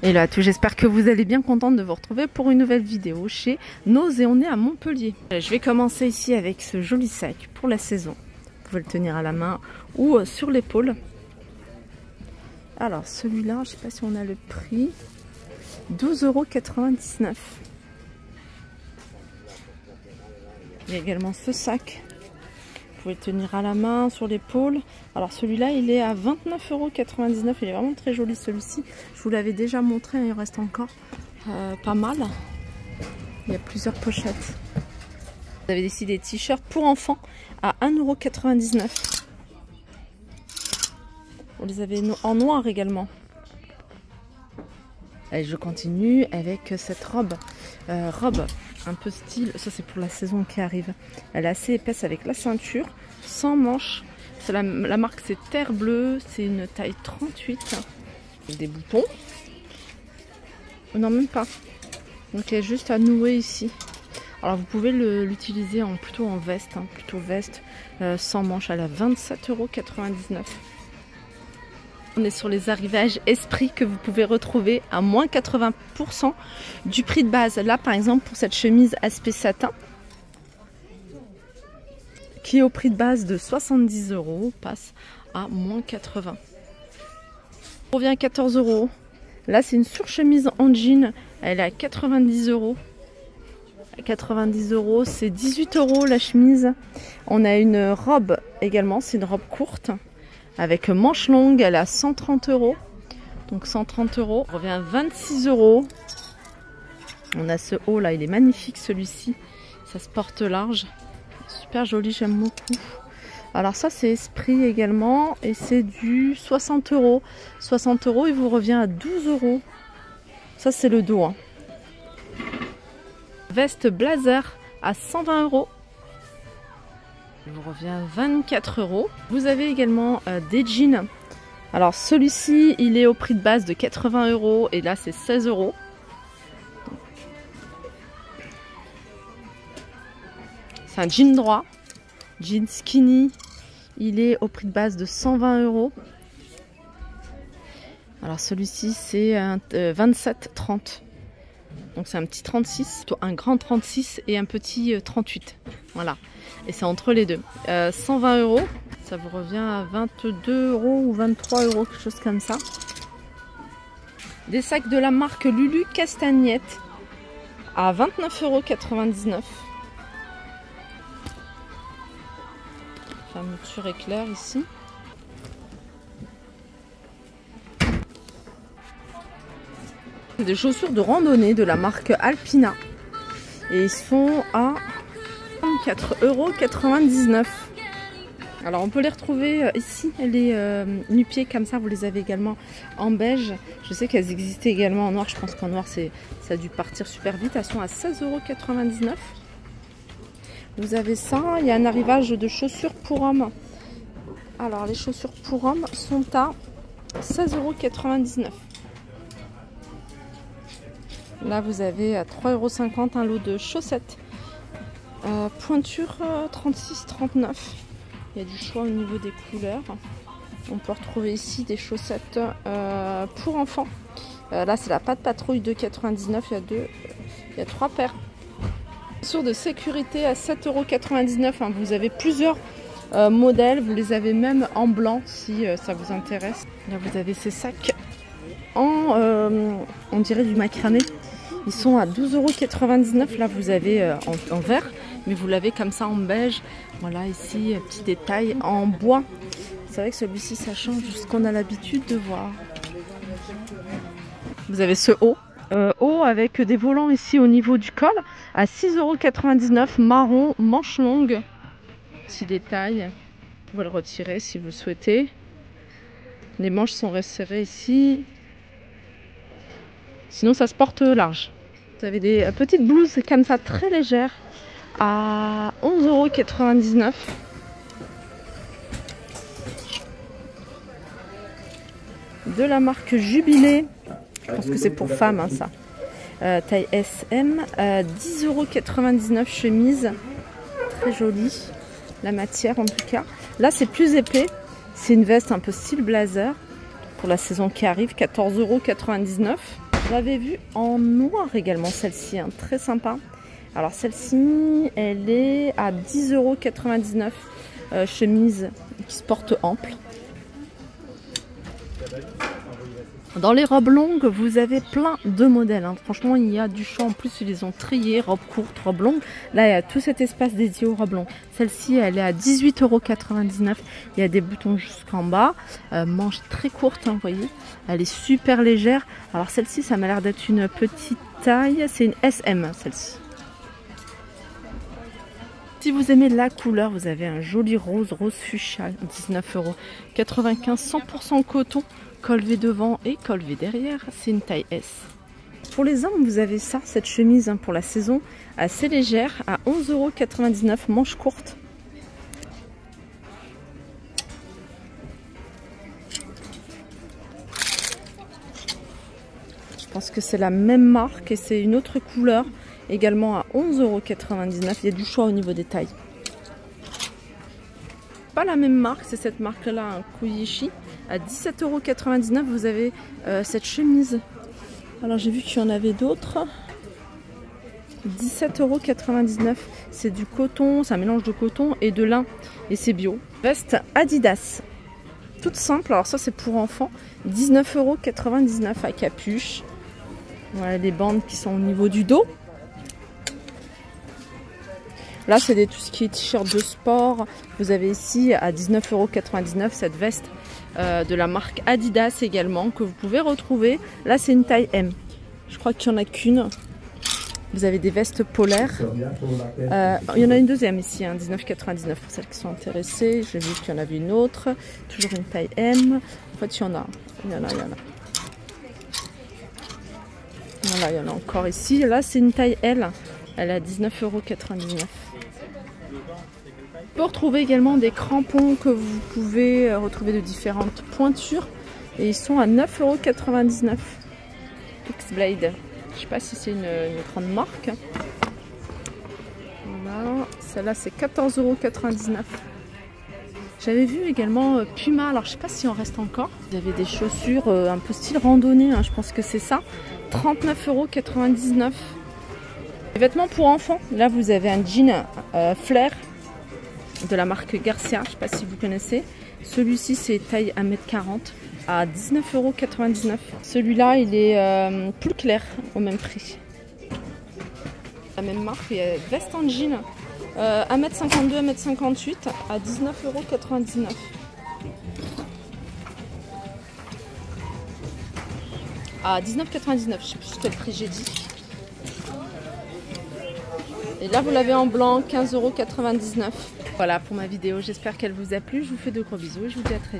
Et là, tout, j'espère que vous allez bien, contente de vous retrouver pour une nouvelle vidéo chez Nose et on est à Montpellier. Je vais commencer ici avec ce joli sac pour la saison. Vous pouvez le tenir à la main ou sur l'épaule. Alors celui-là, je ne sais pas si on a le prix, 12,99 €. Il y a également ce sac. Vous pouvez le tenir à la main, sur l'épaule. Alors celui-là, il est à 29,99 €. Il est vraiment très joli celui-ci. Je vous l'avais déjà montré, il reste encore pas mal. Il y a plusieurs pochettes. Vous avez ici des t-shirts pour enfants à 1,99 €. Vous les avez en noir également. Allez, je continue avec cette robe. Robe un peu style, ça c'est pour la saison qui arrive. Elle est assez épaisse avec la ceinture, sans manches. La marque c'est Terre Bleue, c'est une taille 38. Avec des boutons. Non, même pas. Donc il y a juste à nouer ici. Alors vous pouvez l'utiliser plutôt en veste, plutôt veste sans manches. Elle est à 27,99 €. On est sur les arrivages Esprit que vous pouvez retrouver à moins 80% du prix de base. Là, par exemple, pour cette chemise aspect satin, qui est au prix de base de 70 €, passe à moins 80. On revient à 14 €. Là, c'est une surchemise en jean. Elle est à 90 €. À 90 €, c'est 18 € la chemise. On a une robe également, c'est une robe courte. Avec manche longue, elle est à 130 €. Donc 130 €. On revient à 26 €. On a ce haut là, il est magnifique celui-ci. Ça se porte large. Super joli, j'aime beaucoup. Alors ça c'est Esprit également. Et c'est du 60 €. 60 €, il vous revient à 12 €. Ça c'est le dos. Veste blazer à 120 €. Il vous revient à 24 €. Vous avez également des jeans. Alors celui-ci, il est au prix de base de 80 € et là c'est 16 €. C'est un jean droit, jean skinny. Il est au prix de base de 120 €. Alors celui-ci c'est un 27,30 €. Donc c'est un petit 36, un grand 36 et un petit 38. Voilà. Et c'est entre les deux. 120 €, ça vous revient à 22 € ou 23 €, quelque chose comme ça. Des sacs de la marque Lulu Castagnette à 29,99 €. Fermeture éclair ici. Des chaussures de randonnée de la marque Alpina. Et ils sont à 24,99 €. Alors on peut les retrouver ici, les nu-pieds comme ça, vous les avez également en beige. Je sais qu'elles existaient également en noir, je pense qu'en noir ça a dû partir super vite. Elles sont à 16,99 €. Vous avez ça, il y a un arrivage de chaussures pour hommes. Alors les chaussures pour hommes sont à 16,99 €. Là vous avez à 3,50 € un lot de chaussettes. Pointure 36-39. Il y a du choix au niveau des couleurs. On peut retrouver ici des chaussettes pour enfants. Là c'est la Patte Patrouille de 99. Il y a 3 paires. Chaussures de sécurité à 7,99 €. Vous avez plusieurs modèles. Vous les avez même en blanc si ça vous intéresse. Là vous avez ces sacs on dirait du macramé. Ils sont à 12,99 €. Là vous avez en vert. Mais vous l'avez comme ça en beige. Voilà, ici, petit détail en bois. C'est vrai que celui-ci, ça change de ce qu'on a l'habitude de voir. Vous avez ce haut. Haut avec des volants ici au niveau du col. À 6,99 €, marron, manche longue. Petit détail. Vous pouvez le retirer si vous le souhaitez. Les manches sont resserrées ici. Sinon, ça se porte large. Vous avez des petites blouses comme ça, très légères. À 11,99 €. De la marque Jubilé. Je pense que c'est pour femmes ça. Taille SM. 10,99 € chemise. Très jolie. La matière en tout cas. Là c'est plus épais. C'est une veste un peu style blazer. Pour la saison qui arrive. 14,99 €. J'avais vu en noir également celle-ci, hein, très sympa. Alors celle-ci, elle est à 10,99 €, chemise qui se porte ample. Dans les robes longues, vous avez plein de modèles, hein. Franchement, il y a du choix. En plus, ils les ont triés, robes courtes, robes longues. Là, il y a tout cet espace dédié aux robes longues. Celle-ci, elle est à 18,99 €. Il y a des boutons jusqu'en bas. Manche très courte, hein, vous voyez. Elle est super légère. Alors celle-ci, ça m'a l'air d'être une petite taille. C'est une SM, celle-ci. Si vous aimez la couleur, vous avez un joli rose fuchsia, 19,95 €, 100% coton, col V devant et col V derrière. C'est une taille S. Pour les hommes, vous avez ça, cette chemise, hein, pour la saison, assez légère, à 11,99 €, manche courte. Je pense que c'est la même marque et c'est une autre couleur. Également à 11,99 €. Il y a du choix au niveau des tailles. Pas la même marque, c'est cette marque-là, un Kuyishi. À 17,99 €, vous avez cette chemise. Alors j'ai vu qu'il y en avait d'autres. 17,99 €. C'est du coton, c'est un mélange de coton et de lin. Et c'est bio. Veste Adidas. Toute simple, alors ça c'est pour enfants. 19,99 € à capuche. Voilà les bandes qui sont au niveau du dos. Là, c'est tout ce qui est t-shirt de sport. Vous avez ici à 19,99 € cette veste de la marque Adidas également que vous pouvez retrouver. Là, c'est une taille M. Je crois qu'il n'y en a qu'une. Vous avez des vestes polaires. Il y en a une deuxième ici, hein, 19,99 € pour celles qui sont intéressées. J'ai vu qu'il y en avait une autre. Toujours une taille M. En fait, il y en a. Voilà, il y en a encore ici. Là, c'est une taille L. Elle est à 19,99 €. On peut retrouver également des crampons que vous pouvez retrouver de différentes pointures. Et ils sont à 9,99 €. X-Blade. Je ne sais pas si c'est une grande marque. Voilà. Celle-là, c'est 14,99 €. J'avais vu également Puma. Alors, je ne sais pas si on reste encore. Vous avez des chaussures un peu style randonnée. Hein, je pense que c'est ça. 39,99 €. Les vêtements pour enfants, là vous avez un jean flair de la marque Garcia, je ne sais pas si vous connaissez. Celui-ci c'est taille 1,40 m à 19,99 €. Celui-là il est plus clair au même prix. La même marque, il y a veste en jean 1,52 m, 1,58 m à 19,99 €. À 19,99 €, je ne sais plus quel prix j'ai dit. Et là, vous l'avez en blanc, 15,99 €. Voilà pour ma vidéo. J'espère qu'elle vous a plu. Je vous fais de gros bisous et je vous dis à très vite.